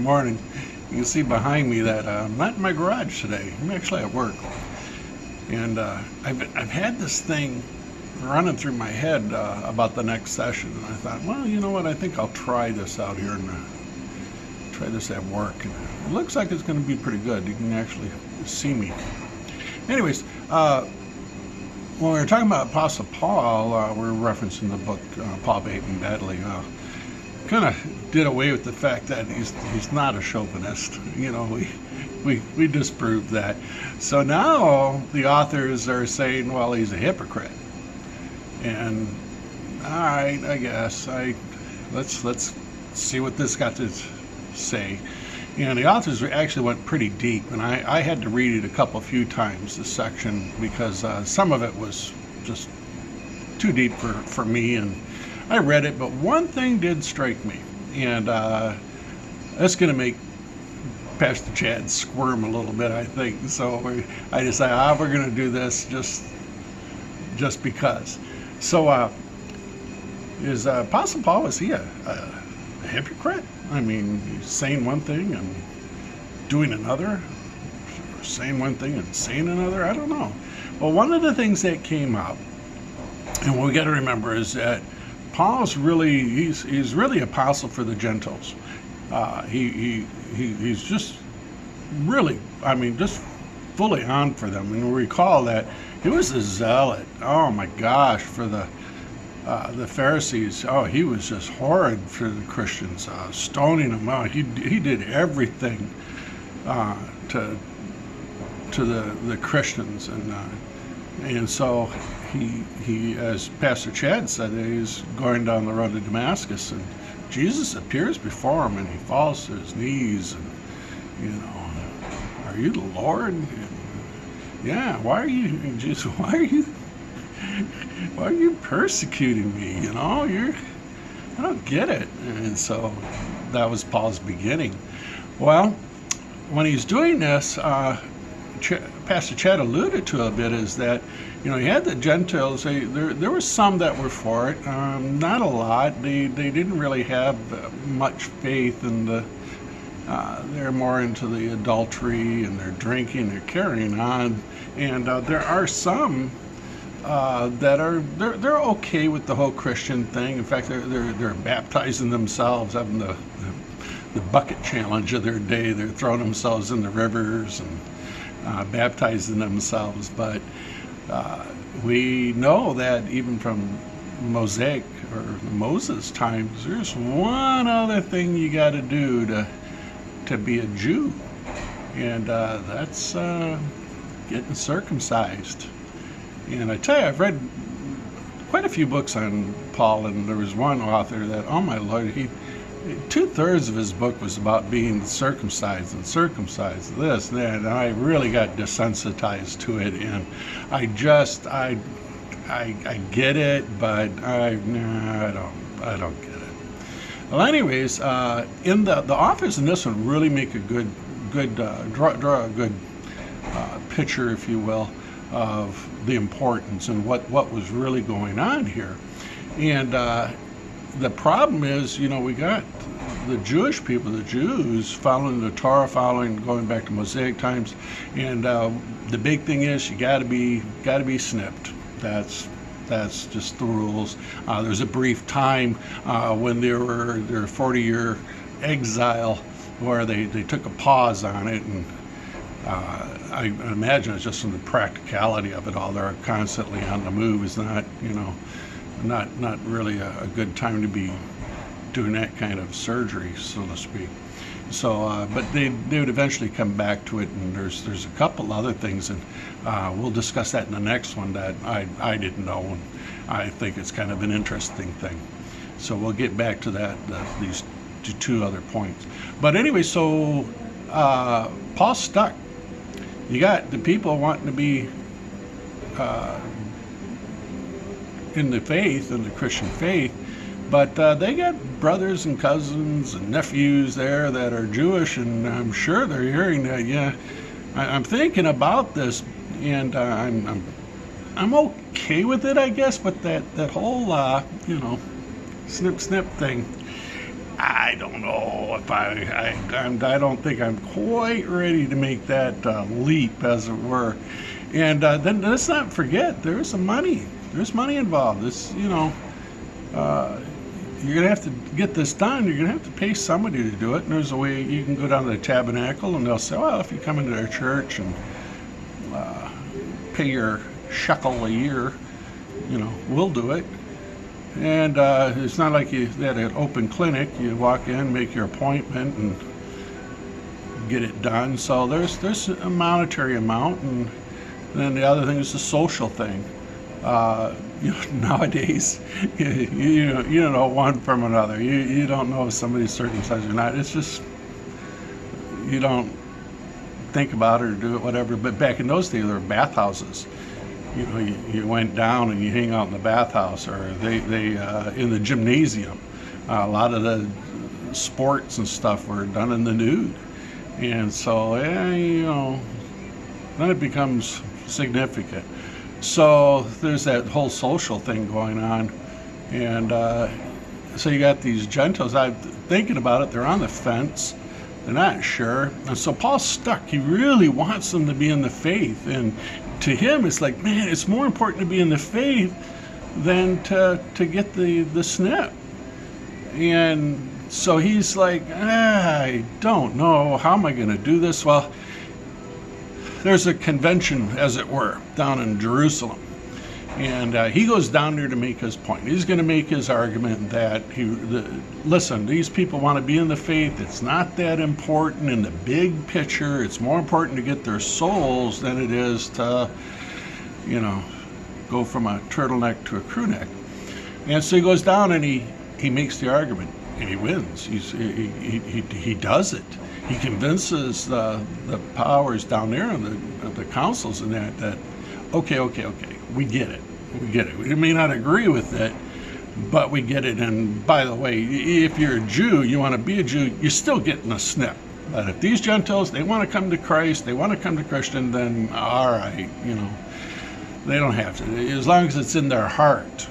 Morning. You can see behind me that I'm not in my garage today. I'm actually at work. And I've had this thing running through my head about the next session. And I thought, well, you know what? I think I'll try this out here and try this at work. And it looks like it's going to be pretty good. You can actually see me. Anyways, when we were talking about Apostle Paul, we were referencing the book Paul Behaving Badly. Kind of did away with the fact that he's not a chauvinist. You know, we disproved that. So now the authors are saying, well, he's a hypocrite. And all right, I guess let's see what this got to say. And the authors actually went pretty deep, and I had to read it a few times, this section, because some of it was just too deep for me, and I read it, but one thing did strike me, and that's going to make Pastor Chad squirm a little bit, I think. So I decided, we're going to do this just because. So is Apostle Paul, is he a hypocrite? I mean, he's saying one thing and doing another, or saying one thing and saying another. I don't know. Well, one of the things that came up, and what we got to remember, is that Paul's really he's really apostle for the Gentiles. He's just really, I mean, just fully on for them. And we recall that he was a zealot. Oh my gosh, for the Pharisees. Oh, he was just horrid for the Christians, stoning them out. He did everything to the Christians, and so he, as Pastor Chad said, he's going down the road to Damascus, and Jesus appears before him, and he falls to his knees, and are you the Lord? And, yeah. Why are you, Jesus? Why are you persecuting me? I don't get it. And so that was Paul's beginning. Well, when he's doing this, Pastor Chad alluded to a bit, is that, he had the Gentiles. There were some that were for it, not a lot. They didn't really have much faith in they're more into the adultery and their drinking, they're carrying on. And there are some that are they're okay with the whole Christian thing. In fact, they're baptizing themselves, having the bucket challenge of their day. They're throwing themselves in the rivers and baptizing themselves. But we know that even from Mosaic or Moses times, there's one other thing you got to do to be a Jew, and that's getting circumcised. And I tell you, I've read quite a few books on Paul, and there was one author that, oh my Lord, 2/3 of his book was about being circumcised and circumcised, this and that, and I really got desensitized to it, and I get it, but I don't get it. Well, anyways, in the authors in this one really make a good draw a good picture, if you will, of the importance and what was really going on here. And the problem is, we got the Jewish people, the Jews, following the Torah, going back to Mosaic times, and the big thing is you got to be snipped. That's just the rules. There's a brief time when their 40-year exile where they took a pause on it, and I imagine it's just from the practicality of it all. They're constantly on the move. It's not, not really a good time to be doing that kind of surgery, so to speak. So, but they would eventually come back to it, and there's a couple other things, and we'll discuss that in the next one that I didn't know, and I think it's kind of an interesting thing. So we'll get back to that, these two other points. But anyway, so Paul's stuck. You got the people wanting to be in the faith, in the Christian faith, but they got brothers and cousins and nephews there that are Jewish, and I'm sure they're hearing that. Yeah, I'm thinking about this, and I'm okay with it, I guess. But that whole snip thing, I don't know if I don't think I'm quite ready to make that leap, as it were. And then let's not forget, there's some money. There's money involved. This, you're going to have to get this done. You're going to have to pay somebody to do it. And there's a way you can go down to the tabernacle, and they'll say, well, if you come into their church and pay your shekel a year, we'll do it. And it's not like you at an open clinic. You walk in, make your appointment, and get it done. So there's a monetary amount, and then the other thing is the social thing. Nowadays, you don't know one from another. You don't know if somebody's circumcised or not. It's just, you don't think about it or do it, whatever. But back in those days, there were bathhouses. You went down and you hang out in the bathhouse, or they in the gymnasium. A lot of the sports and stuff were done in the nude, and so then it becomes significant. So there's that whole social thing going on, and so you got these Gentiles. I'm thinking about it. They're on the fence. They're not sure, and so Paul's stuck. He really wants them to be in the faith, and to him, it's like, man, it's more important to be in the faith than to get the snip. And so he's like, I don't know, how am I going to do this? Well, there's a convention, as it were, down in Jerusalem. And he goes down there to make his point. He's going to make his argument that, listen, these people want to be in the faith. It's not that important in the big picture. It's more important to get their souls than it is to, go from a turtleneck to a crew neck. And so he goes down and he makes the argument, and he wins. He does it. He convinces the powers down there and the councils and that okay, we get it. We may not agree with it, but we get it. And by the way, if you're a Jew, you want to be a Jew, you're still getting a snip. But if these Gentiles, they want to come to Christ, they want to come to Christian, then all right, they don't have to. As long as it's in their heart,